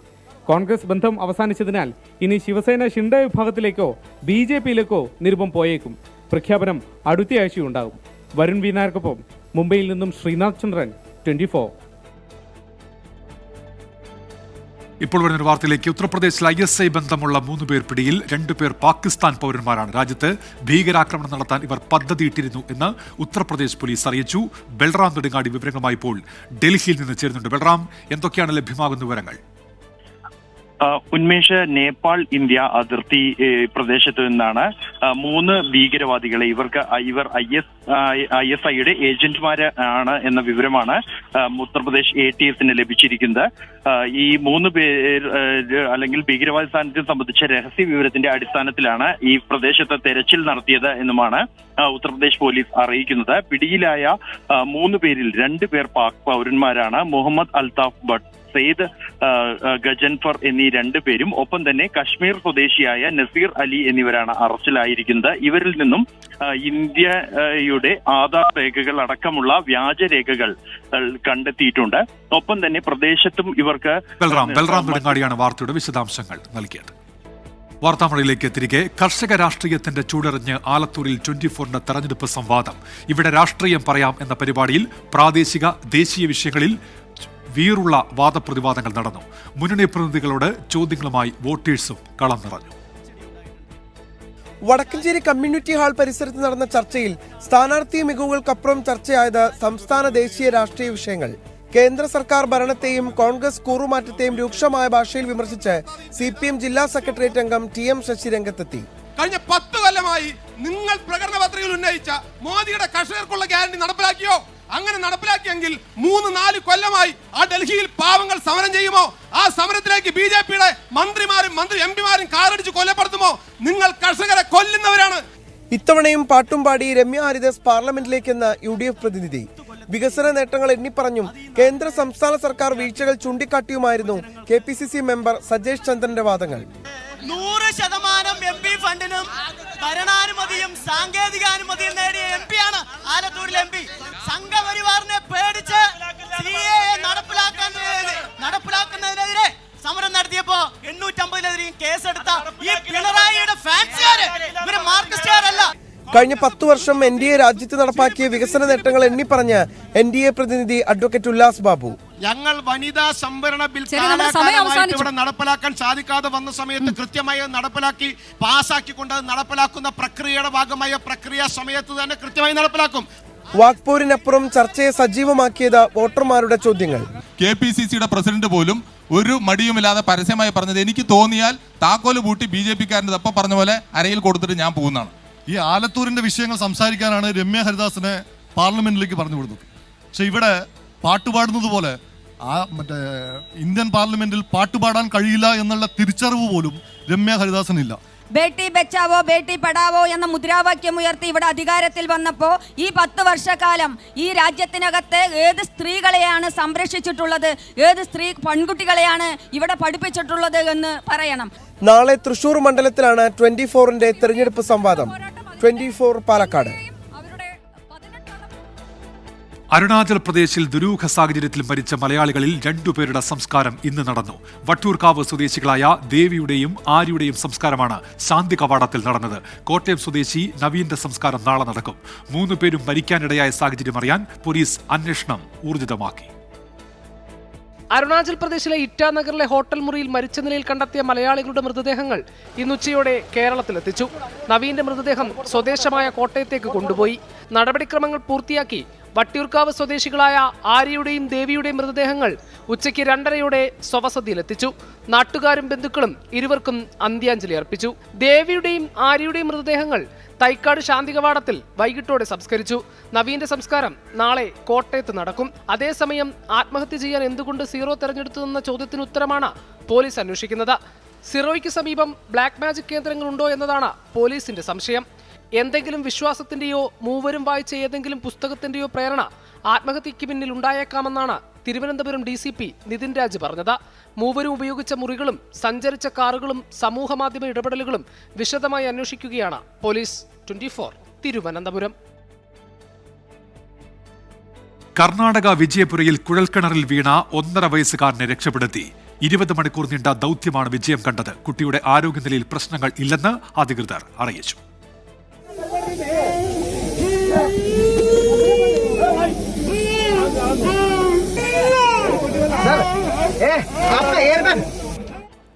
കോൺഗ്രസ് ബന്ധം അവസാനിച്ചതിനാൽ ഇനി ശിവസേന ഷിൻഡെ വിഭാഗത്തിലേക്കോ BJPയിലേക്കോ നിരുപം പോയേക്കും. പ്രഖ്യാപനം അടുത്തയാഴ്ചയുണ്ടാകും. വരുൺ വി നായർക്കൊപ്പം മുംബൈയിൽ നിന്നും ശ്രീനാഥ് ചന്ദ്രൻ, 24. ഇപ്പോൾ വരുന്ന വാർത്തയിലേക്ക്. ഉത്തർപ്രദേശിൽ ISI ബന്ധമുള്ള 3 പേർ പിടിയിൽ. 2 പേർ പാകിസ്ഥാൻ പൗരന്മാരാണ്. രാജ്യത്ത് ഭീകരാക്രമണം നടത്താൻ ഇവർ പദ്ധതിയിട്ടിരുന്നു എന്ന് ഉത്തർപ്രദേശ് പോലീസ് അറിയിച്ചു. ബൽറാം നെടുങ്ങാടി വിവരങ്ങളുമായി ഇപ്പോൾ ഡൽഹിയിൽ നിന്ന് ചേരുന്നുണ്ട്. ബൽറാം, എന്തൊക്കെയാണ് ലഭ്യമാകുന്ന വിവരങ്ങൾ? ഉന്മേഷ്, നേപ്പാൾ ഇന്ത്യ അതിർത്തി പ്രദേശത്ത് നിന്നാണ് 3 ഭീകരവാദികളെ ഇവർ ISIയുടെ ഏജന്റുമാരാണ് എന്ന വിവരമാണ് ഉത്തർപ്രദേശ് ATSന് ലഭിച്ചിരിക്കുന്നത്. ഈ 3 പേർ അല്ലെങ്കിൽ ഭീകരവാദി സാന്നിധ്യം സംബന്ധിച്ച രഹസ്യ വിവരത്തിന്റെ അടിസ്ഥാനത്തിലാണ് ഈ പ്രദേശത്ത് തെരച്ചിൽ നടത്തിയത് എന്നുമാണ് ഉത്തർപ്രദേശ് പോലീസ് അറിയിക്കുന്നത്. പിടിയിലായ 3 പേരിൽ 2 പേർ പാക് പൗരന്മാരാണ്. മുഹമ്മദ് അൽതാഫ് ഭട്ട്, സെയ്ദ് ഗജൻഫർ എന്നീ 2 പേരും ഒപ്പം തന്നെ കശ്മീർ സ്വദേശിയായ നസീർ അലി എന്നിവരാണ് അറസ്റ്റിലായിരിക്കുന്നത്. ഇവരിൽ നിന്നും ഇന്ത്യയുടെ ആധാർ രേഖകൾ അടക്കമുള്ള വ്യാജരേഖകൾ കണ്ടെത്തിയിട്ടുണ്ട്. ഒപ്പം തന്നെ പ്രദേശത്തും ഇവർക്ക് ബൽറാം നെടുങ്ങാടിയാണ് വാർത്തയുടെ വിശദാംശങ്ങൾ നൽകിയത്. വാർത്താമഴയിലേക്ക് തിരികെ. കർഷക രാഷ്ട്രീയത്തിന്റെ ചൂടറിഞ്ഞ് ആലത്തൂരിൽ 24ന്റെ തെരഞ്ഞെടുപ്പ് സംവാദം. ഇവിടെ രാഷ്ട്രീയം പറയാം എന്ന പരിപാടിയിൽ പ്രാദേശിക ദേശീയ വിഷയങ്ങളിൽ വീറുള്ള വാദപ്രതിവാദങ്ങൾ നടന്നു. മുന്നണി പ്രതിനിധികളോട് ചോദ്യങ്ങളുമായി വോട്ടേഴ്സും കളം നിറഞ്ഞു. വടക്കഞ്ചേരി കമ്മ്യൂണിറ്റി ഹാൾ പരിസരത്ത് നടന്ന ചർച്ചയിൽ സ്ഥാനാർത്ഥി മികവുകൾക്കപ്പുറം ചർച്ചയായത് സംസ്ഥാന ദേശീയ രാഷ്ട്രീയ വിഷയങ്ങൾ. കേന്ദ്ര സർക്കാർ ഭരണത്തെയും കോൺഗ്രസ് കൂറുമാറ്റത്തെയും രൂക്ഷമായ ഭാഷയിൽ വിമർശിച്ച് CPM ജില്ലാ സെക്രട്ടേറിയറ്റ് അംഗം TM ശശി രംഗത്തെത്തി. കഴിഞ്ഞ 10 കൊല്ലമായി നിങ്ങൾ പ്രകടന പത്രികയിൽ ഉന്നയിച്ച മോദിയുടെ കർഷകർക്കുള്ള ഗ്യാരണ്ടി നടപ്പിലാക്കിയോ? അങ്ങനെ നടപ്പിലാക്കിയെങ്കിൽ 3-4 കൊല്ലമായി ആ ഡൽഹിയിൽ പാവങ്ങൾ സമരം ചെയ്യുമോ? ആ സമരത്തിലേക്ക് BJPയുടെ മന്ത്രിമാരും MP-മാരും കാറടിച്ച് കൊല്ലപ്പെടുത്തുമോ? നിങ്ങൾ കർഷകരെ കൊല്ലുന്നവരാണ്. ഇത്തവണയും പാട്ടും പാടി രമ്യ ഹരിദാസ് പാർലമെന്റിലേക്കെന്ന UDF പ്രതിനിധി. വികസന നേട്ടങ്ങൾ എണ്ണിപ്പറഞ്ഞും കേന്ദ്ര സംസ്ഥാന സർക്കാർ വീഴ്ചകൾ ചൂണ്ടിക്കാട്ടിയുമായിരുന്നു KPCC മെമ്പർ സജേഷ് ചന്ദ്രന്റെ വാദങ്ങൾ. 100% MP ഫണ്ടിനും ഭരണാനുമതിയും സാങ്കേതികാനുമതിയും നേടിയ MP-യാണ് ആലത്തൂരിലെ MP. സംഘപരിവാറിനെ പേടിച്ച് CAA നടപ്പിലാക്കുന്നതിനെതിരെ സമരം നടത്തിയപ്പോ 850-നെതിരെയും കേസെടുത്ത ഈ പിണറായിയുടെ ഫാൻസുകാര് ഇവര് മാർക്സിസ്റ്റുകാരല്ല. കഴിഞ്ഞ 10 വർഷം NDA രാജ്യത്ത് നടപ്പാക്കിയ വികസന നേട്ടങ്ങൾ എണ്ണിപ്പറഞ്ഞ് NDA പ്രതിനിധി അഡ്വക്കേറ്റ് ഉല്ലാസ് ബാബു. ഞങ്ങൾ വനിതാ സംവരണ ബിൽ ഇവിടെ നടപ്പിലാക്കാൻ സാധിക്കാതെ വന്ന സമയത്ത് കൃത്യമായി നടപ്പിലാക്കി പാസ്സാക്കിക്കൊണ്ട് നടപ്പിലാക്കുന്ന പ്രക്രിയയുടെ ഭാഗമായ പ്രക്രിയ സമയത്ത് തന്നെ കൃത്യമായി നടപ്പിലാക്കും. വാക്പോരിനപ്പുറം ചർച്ചയെ സജീവമാക്കിയത് വോട്ടർമാരുടെ ചോദ്യങ്ങൾ. KPCCയുടെ പ്രസിഡന്റ് പോലും ഒരു മടിയുമില്ലാതെ പരസ്യമായി പറഞ്ഞത് എനിക്ക് തോന്നിയാൽ താക്കോല് പൂട്ടി BJPക്കാരൻ്റെ തപ്പ പറഞ്ഞ പോലെ അരയിൽ കൊടുത്തിട്ട് ഞാൻ പോകുന്നതാണ്. ഈ ആലത്തൂരിന്റെ വിഷയങ്ങൾ സംസാരിക്കാനാണ് രമ്യ ഹരിദാസിനെ പാർലമെന്റിലേക്ക് പറഞ്ഞു കൊടുത്തത്. പക്ഷെ ഇവിടെ പാട്ടുപാടുന്നത് പോലെ മറ്റേ ഇന്ത്യൻ പാർലമെന്റിൽ പാട്ടുപാടാൻ കഴിയില്ല എന്നുള്ള തിരിച്ചറിവ് പോലും രമ്യ ഹരിദാസനില്ല. ബേട്ടി ബച്ചാവോ ബേട്ടി പഠാവോ എന്ന മുദ്രാവാക്യം ഉയർത്തി ഇവിടെ അധികാരത്തിൽ വന്നപ്പോൾ ഈ 10 വർഷക്കാലം ഈ രാജ്യത്തിനകത്ത് ഏത് സ്ത്രീകളെയാണ് സംരക്ഷിച്ചിട്ടുള്ളത്, ഏത് പെൺകുട്ടികളെയാണ് ഇവിടെ പഠിപ്പിച്ചിട്ടുള്ളത് എന്ന് പറയണം. നാളെ തൃശൂർ മണ്ഡലത്തിലാണ് 24ന്റെ തെരഞ്ഞെടുപ്പ് സംവാദം. 24 പാലക്കാട്. അരുണാചൽ പ്രദേശിൽ ദുരൂഹ സാഹചര്യത്തിൽ മരിച്ച മലയാളികളിൽ 2 പേരുടെ സംസ്കാരം ഇന്ന് നടന്നു. വട്ടിയൂർക്കാവ് സ്വദേശികളായ ദേവിയുടെയും ആര്യയുടെയും സംസ്കാരമാണ് ശാന്തി കവാടത്തിൽ നടന്നത്. കോട്ടയം സ്വദേശി നവീന്റെ സംസ്കാരം നാളെ നടക്കും. 3 പേരും മരിക്കാനിടയായ സാഹചര്യം അറിയാൻ പോലീസ് അന്വേഷണം ഊർജിതമാക്കി. അരുണാചൽ പ്രദേശിലെ ഇറ്റാനഗറിലെ ഹോട്ടൽ മുറിയിൽ മരിച്ച നിലയിൽ കണ്ടെത്തിയ മലയാളികളുടെ മൃതദേഹങ്ങൾ ഇന്നുച്ചയോടെ കേരളത്തിലെത്തിച്ചു. നവീന്റെ മൃതദേഹം സ്വദേശമായ കോട്ടയത്തേക്ക് കൊണ്ടുപോയി. നടപടിക്രമങ്ങൾ പൂർത്തിയാക്കി വട്ടിയൂർക്കാവ് സ്വദേശികളായ ആര്യയുടെയും ദേവിയുടെയും മൃതദേഹങ്ങൾ ഉച്ചയ്ക്ക് 2:30 സ്വവസതിയിലെത്തിച്ചു. നാട്ടുകാരും ബന്ധുക്കളും ഇരുവർക്കും അന്ത്യാഞ്ജലി അർപ്പിച്ചു. ദേവിയുടെയും ആര്യയുടെയും മൃതദേഹങ്ങൾ തൈക്കാട് ശാന്തി കവാടത്തിൽ വൈകിട്ടോടെ സംസ്കരിച്ചു. നവീന്റെ സംസ്കാരം നാളെ കോട്ടയത്ത് നടക്കും. അതേസമയം ആത്മഹത്യ ചെയ്യാൻ എന്തുകൊണ്ട് സീറോ തെരഞ്ഞെടുത്തതെന്ന ചോദ്യത്തിന് ഉത്തരമാണ് പോലീസ് അന്വേഷിക്കുന്നത്. സീറോയ്ക്ക് സമീപം ബ്ലാക്ക് മാജിക് കേന്ദ്രങ്ങളുണ്ടോ എന്നതാണ് പോലീസിന്റെ സംശയം. എന്തെങ്കിലും വിശ്വാസത്തിന്റെയോ മൂവരും വായിച്ച ഏതെങ്കിലും പുസ്തകത്തിന്റെയോ പ്രേരണ ആത്മഹത്യയ്ക്ക് പിന്നിൽ ഉണ്ടായേക്കാമെന്നാണ് തിരുവനന്തപുരം DCP നിതിൻ രാജ് പറഞ്ഞത്. മൂവരും ഉപയോഗിച്ച മുറികളും സഞ്ചരിച്ച കാറുകളും സമൂഹമാധ്യമ ഇടപെടലുകളും വിശദമായി അന്വേഷിക്കുകയാണ് പോലീസ്. 24 തിരുവനന്തപുരം. കർണാടക വിജയപുരയിൽ കുഴൽക്കിണറിൽ വീണ 1.5 വയസ്സുകാരനെ രക്ഷപ്പെടുത്തി. 20 മണിക്കൂർ നീണ്ട ദൗത്യമാണ് വിജയം കണ്ടത്. കുട്ടിയുടെ ആരോഗ്യനിലയിൽ പ്രശ്നങ്ങൾ ഇല്ലെന്ന് അധികൃതർ അറിയിച്ചു.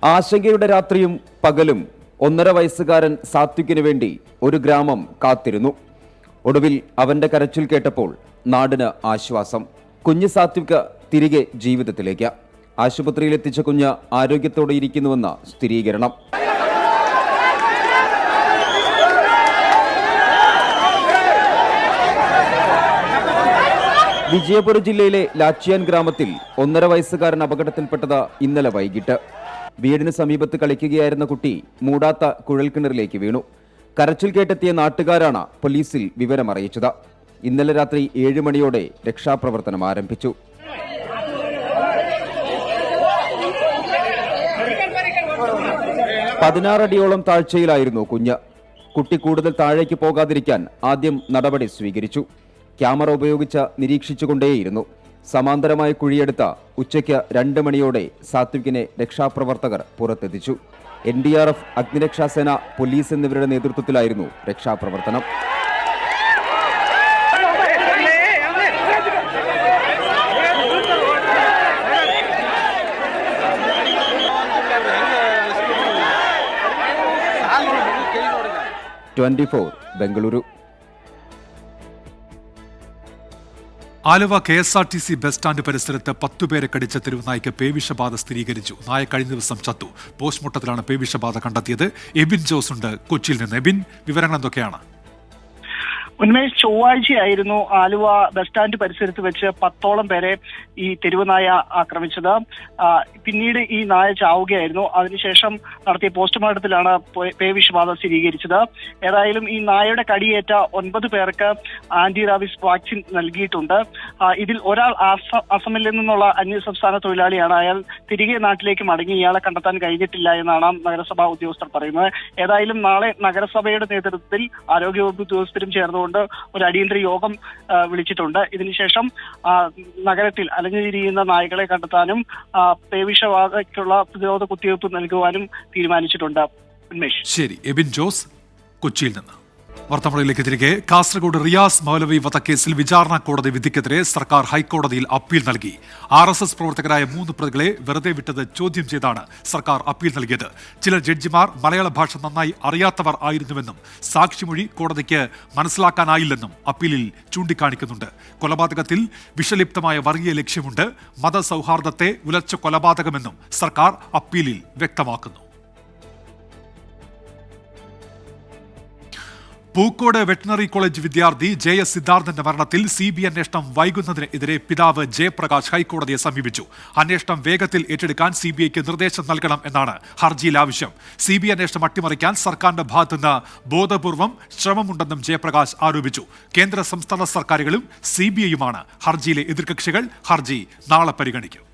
ആശങ്കയുടെ രാത്രിയും പകലും 1.5 വയസ്സുകാരൻ സാത്വിക്കിന് വേണ്ടി ഒരു ഗ്രാമം കാത്തിരുന്നു. ഒടുവിൽ അവന്റെ കരച്ചിൽ കേട്ടപ്പോൾ നാടിന് ആശ്വാസം. കുഞ്ഞ് സാത്വിക് തിരികെ ജീവിതത്തിലേക്ക്. ആശുപത്രിയിലെത്തിച്ച കുഞ്ഞ് ആരോഗ്യത്തോടെ ഇരിക്കുന്നുവെന്ന സ്ഥിരീകരണം. വിജയപുര ജില്ലയിലെ ലാച്ചിയാൻ ഗ്രാമത്തിൽ 1.5 വയസ്സുകാരൻ അപകടത്തിൽപ്പെട്ടത് ഇന്നലെ വൈകിട്ട്. വീടിന് സമീപത്ത് കളിക്കുകയായിരുന്ന കുട്ടി മൂടാത്ത കുഴൽക്കിണറിലേക്ക് വീണു. കരച്ചിൽ കേട്ടെത്തിയ നാട്ടുകാരാണ് പോലീസിൽ വിവരമറിയിച്ചത്. ഇന്നലെ രാത്രി 7 മണിയോടെ രക്ഷാപ്രവർത്തനം ആരംഭിച്ചു. 16 അടിയോളം താഴ്ചയിലായിരുന്നു കുഞ്ഞ്. കുട്ടി കൂടുതൽ താഴേക്ക് പോകാതിരിക്കാൻ ആദ്യം നടപടി സ്വീകരിച്ചു. ക്യാമറ ഉപയോഗിച്ച് നിരീക്ഷിച്ചുകൊണ്ടേയിരുന്നു. സമാന്തരമായ കുഴിയെടുത്ത ഉച്ചയ്ക്ക് 2 മണിയോടെ സാത്വികിനെ രക്ഷാപ്രവർത്തകർ പുറത്തെത്തിച്ചു. NDRF, അഗ്നിരക്ഷാസേന, പോലീസ് എന്നിവരുടെ നേതൃത്വത്തിലായിരുന്നു രക്ഷാപ്രവർത്തനം. Bengaluru. Aluva KSRTC bus stand പരിസരത്ത് 10 പേരെ കടിച്ച തെരുവുനായ്ക്ക് പേവിഷബാധ സ്ഥിരീകരിച്ചു. നായ കഴിഞ്ഞ ദിവസം ചത്തു. പോസ്റ്റ്മോർട്ടത്തിലാണ് പേവിഷബാധ കണ്ടെത്തിയത്. എബിൻ ജോസ് ഉണ്ട് കൊച്ചിയിൽ നിന്ന്. എബിൻ, വിവരങ്ങൾ എന്തൊക്കെയാണ്? ഉന്മേഷ്, ചൊവ്വാഴ്ചയായിരുന്നു ആലുവ ബസ് സ്റ്റാൻഡ് പരിസരത്ത് വെച്ച് 10ഓളം പേരെ ഈ തെരുവുനായ ആക്രമിച്ചത്. പിന്നീട് ഈ നായ ചാവുകയായിരുന്നു. അതിനുശേഷം നടത്തിയ പോസ്റ്റ്മോർട്ടത്തിലാണ് പേവിഷബാധ സ്ഥിരീകരിച്ചത്. ഏതായാലും ഈ നായയുടെ കടിയേറ്റ 9 പേർക്ക് ആന്റി റാബിസ് വാക്സിൻ നൽകിയിട്ടുണ്ട്. ഇതിൽ ഒരാൾ അസമിൽ നിന്നുള്ള അന്യസംസ്ഥാന തൊഴിലാളിയാണ്. അയാൾ തിരികെ നാട്ടിലേക്ക് മടങ്ങി. ഇയാളെ കണ്ടെത്താൻ കഴിഞ്ഞിട്ടില്ല എന്നാണ് നഗരസഭാ ഉദ്യോഗസ്ഥർ പറയുന്നത്. ഏതായാലും നാളെ നഗരസഭയുടെ നേതൃത്വത്തിൽ ആരോഗ്യവകുപ്പ് ഉദ്യോഗസ്ഥരും ചേർന്നുകൊണ്ട് ഒരു അടിയന്തര യോഗം വിളിച്ചിട്ടുണ്ട്. ഇതിനുശേഷം നഗരത്തിൽ അലഞ്ഞുതിരിയുന്ന നായ്ക്കളെ കണ്ടെത്താനും പേവിഷബാധയ്ക്കുള്ള പ്രതിരോധ കുത്തിവയ്പ് നൽകുവാനും തീരുമാനിച്ചിട്ടുണ്ട്. ഉന്മേഷ്. ശരി, എബിൻ ജോസ് കൊച്ചിയിൽ നിന്ന്. വാർത്താമൊഴിയിലേക്ക് തിരികെ. കാസർഗോഡ് റിയാസ് മൗലവി വധക്കേസിൽ വിചാരണ കോടതി വിധിക്കെതിരെ സർക്കാർ ഹൈക്കോടതിയിൽ അപ്പീൽ നൽകി. RSS പ്രവർത്തകരായ 3 പ്രതികളെ വെറുതെ വിട്ടത് ചോദ്യം ചെയ്താണ് സർക്കാർ അപ്പീൽ നൽകിയത്. ചില ജഡ്ജിമാർ മലയാള ഭാഷ നന്നായി അറിയാത്തവർ ആയിരുന്നുവെന്നും സാക്ഷിമൊഴി കോടതിക്ക് മനസ്സിലാക്കാനായില്ലെന്നും അപ്പീലിൽ ചൂണ്ടിക്കാണിക്കുന്നുണ്ട്. കൊലപാതകത്തിൽ വിഷലിപ്തമായ വർഗീയ ലക്ഷ്യമുണ്ട്. മതസൗഹാർദ്ദത്തെ ഉലച്ച കൊലപാതകമെന്നും സർക്കാർ അപ്പീലിൽ വ്യക്തമാക്കുന്നു. പൂക്കോട് വെറ്റിനറി കോളേജ് വിദ്യാർത്ഥി JS സിദ്ധാർത്ഥന്റെ മരണത്തിൽ CBI അന്വേഷണം വൈകുന്നതിനെതിരെ പിതാവ് ജയപ്രകാശ് ഹൈക്കോടതിയെ സമീപിച്ചു. അന്വേഷണം വേഗത്തിൽ ഏറ്റെടുക്കാൻ CBIക്ക് നിർദ്ദേശം നൽകണം എന്നാണ് ഹർജിയിൽ ആവശ്യം. CBI അന്വേഷണം അട്ടിമറിക്കാൻ സർക്കാരിന്റെ ഭാഗത്തുനിന്ന് ബോധപൂർവം ശ്രമമുണ്ടെന്നും ജയപ്രകാശ് ആരോപിച്ചു. കേന്ദ്ര സംസ്ഥാന സർക്കാരുകളും CBIയുമാണ് ഹർജിയിലെ എതിർകക്ഷികൾ. ഹർജി നാളെ പരിഗണിക്കും.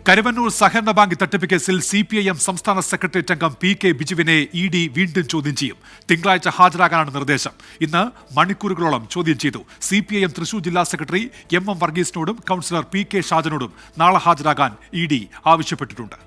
കരുവന്നൂർ സഹകരണ ബാങ്ക് തട്ടിപ്പ് കേസിൽ CPIM സംസ്ഥാന സെക്രട്ടേറിയറ്റ് അംഗം PK ബിജുവിനെ ED വീണ്ടും ചോദ്യം ചെയ്യും. തിങ്കളാഴ്ച ഹാജരാകാനാണ് നിർദ്ദേശം. ഇന്ന് മണിക്കൂറുകളോളം ചോദ്യം ചെയ്തു. CPIM തൃശൂർ ജില്ലാ സെക്രട്ടറി MM വർഗീസിനോടും കൗൺസിലർ PK ഷാജനോടും നാളെ ഹാജരാകാൻ ED ആവശ്യപ്പെട്ടിട്ടുണ്ട്.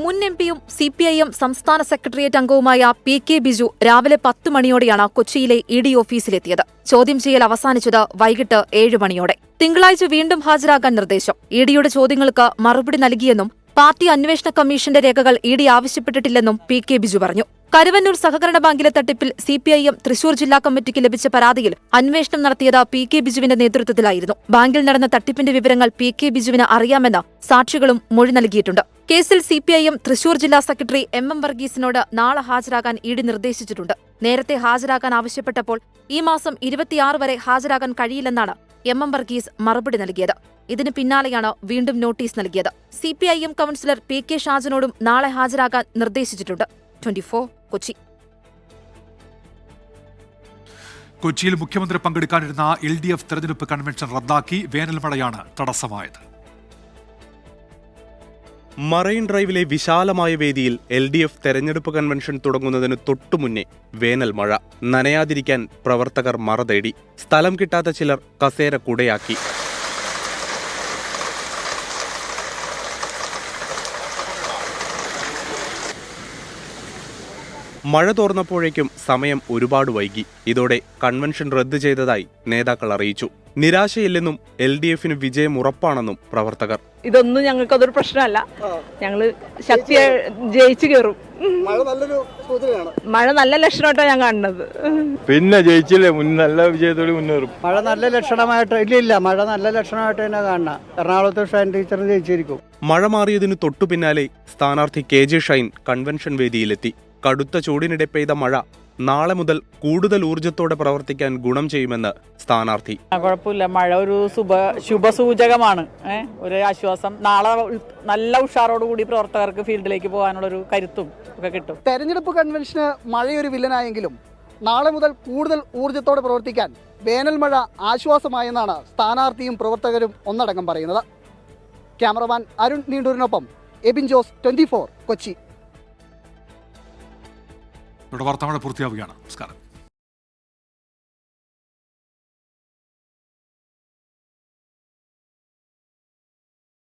മുൻ MPയും CPIM സംസ്ഥാന സെക്രട്ടേറിയറ്റ് അംഗവുമായ PK ബിജു രാവിലെ 10 മണിയോടെയാണ് കൊച്ചിയിലെ ED ഓഫീസിലെത്തിയത്. ചോദ്യം ചെയ്യൽ അവസാനിച്ചത് വൈകിട്ട് 7 മണിയോടെ. തിങ്കളാഴ്ച വീണ്ടും ഹാജരാകാൻ നിർദ്ദേശം. EDയുടെ ചോദ്യങ്ങൾക്ക് മറുപടി നൽകിയെന്നും പാർട്ടി അന്വേഷണ കമ്മീഷന്റെ രേഖകൾ ED ആവശ്യപ്പെട്ടിട്ടില്ലെന്നും PK ബിജു പറഞ്ഞു. കരുവന്നൂർ സഹകരണ ബാങ്കിലെ തട്ടിപ്പിൽ CPIM തൃശൂർ ജില്ലാ കമ്മിറ്റിക്ക് ലഭിച്ച പരാതിയിൽ അന്വേഷണം നടത്തിയത് PK ബിജുവിന്റെ നേതൃത്വത്തിലായിരുന്നു. ബാങ്കിൽ നടന്ന തട്ടിപ്പിന്റെ വിവരങ്ങൾ PK ബിജുവിന് അറിയാമെന്ന് സാക്ഷികളും മൊഴി നൽകിയിട്ടുണ്ട്. കേസിൽ CPIM തൃശൂർ ജില്ലാ സെക്രട്ടറി MM വർഗീസിനോട് നാളെ ഹാജരാകാൻ ED നിർദ്ദേശിച്ചിട്ടുണ്ട്. നേരത്തെ ഹാജരാകാൻ ആവശ്യപ്പെട്ടപ്പോൾ ഈ മാസം 26 വരെ ഹാജരാകാൻ കഴിയില്ലെന്നാണ് MM വർഗീസ് മറുപടി നൽകിയത്. ഇതിന് പിന്നാലെയാണ് വീണ്ടും നോട്ടീസ് നൽകിയത്. CPIM കൗൺസിലർ PK ഷാജനോടും നാളെ ഹാജരാകാൻ നിർദ്ദേശിച്ചിട്ടുണ്ട്. 24 കൊച്ചി. കൊച്ചിയിൽ മുഖ്യമന്ത്രി പങ്കെടുക്കാനിരുന്ന LDF തെരഞ്ഞെടുപ്പ് കൺവെൻഷൻ റദ്ദാക്കി. വേനൽമഴയാണ് തടസ്സമായത്. മറൈൻ ഡ്രൈവിലെ വിശാലമായ വേദിയിൽ LDF തെരഞ്ഞെടുപ്പ് കൺവെൻഷൻ തുടങ്ങുന്നതിന് തൊട്ടുമുന്നേ വേനൽ മഴ. നനയാതിരിക്കാൻ പ്രവർത്തകർ മറ തേടി. സ്ഥലം കിട്ടാത്ത ചിലർ കസേര കുടയാക്കി. മഴ തോർന്നപ്പോഴേക്കും സമയം ഒരുപാട് വൈകി. ഇതോടെ കൺവെൻഷൻ റദ്ദ് ചെയ്തതായി നേതാക്കൾ അറിയിച്ചു. നിരാശയില്ലെന്നും LDFന് വിജയം ഉറപ്പാണെന്നും പ്രവർത്തകർ. ഇതൊന്നും ഞങ്ങൾക്ക് അതൊരു പ്രശ്നമല്ല. ഞങ്ങള് ശക്തിയായി ജയിച്ചു കയറും. മഴ നല്ല ലക്ഷണമായിട്ടാണ് ഞാൻ കാണുന്നത്. പിന്നെ ജയിച്ചില്ലേ, നല്ല വിജയത്തോടെ മുന്നേറും. മഴ നല്ല ലക്ഷണമായിട്ട് ഇല്ല മഴ നല്ല ലക്ഷണമായിട്ട് തന്നെ കാണണം. എറണാകുളത്ത് ഷൈൻ ടീച്ചർ ജയിച്ചിരിക്കും. മഴ മാറിയതിനു തൊട്ടു പിന്നാലെ സ്ഥാനാർത്ഥി KJ ഷൈൻ കൺവെൻഷൻ വേദിയിലെത്തി. കടുത്ത ചൂടിനിടെ പെയ്ത മഴ നാളെ മുതൽ കൂടുതൽ ഊർജ്ജത്തോടെ പ്രവർത്തിക്കാൻ ഗുണം ചെയ്യുമെന്ന് സ്ഥാനാർത്ഥി. കുഴപ്പമില്ല, മഴ ഒരു ശുഭസൂചകമാണ്. ഒരു ആശ്വാസം. നാളെ നല്ല ഉഷാറോടുകൂടി പ്രവർത്തകർക്ക് ഫീൽഡിലേക്ക് പോകാനുള്ള ഒരു കരുത്തും ഒക്കെ കിട്ടും. തെരഞ്ഞെടുപ്പ് കൺവെൻഷന് മഴയൊരു വില്ലനായെങ്കിലും നാളെ മുതൽ കൂടുതൽ ഊർജ്ജത്തോടെ പ്രവർത്തിക്കാൻ വേനൽ മഴ ആശ്വാസമായെന്നാണ് സ്ഥാനാർത്ഥിയും പ്രവർത്തകരും ഒന്നടങ്കം പറയുന്നത്. ക്യാമറമാൻ അരുൺ നീണ്ടൂരിനൊപ്പം എബിൻ ജോസ്, 24 കൊച്ചി. വാർത്താമഴ പൂർത്തിയാവുകയാണ്. നമസ്കാരം.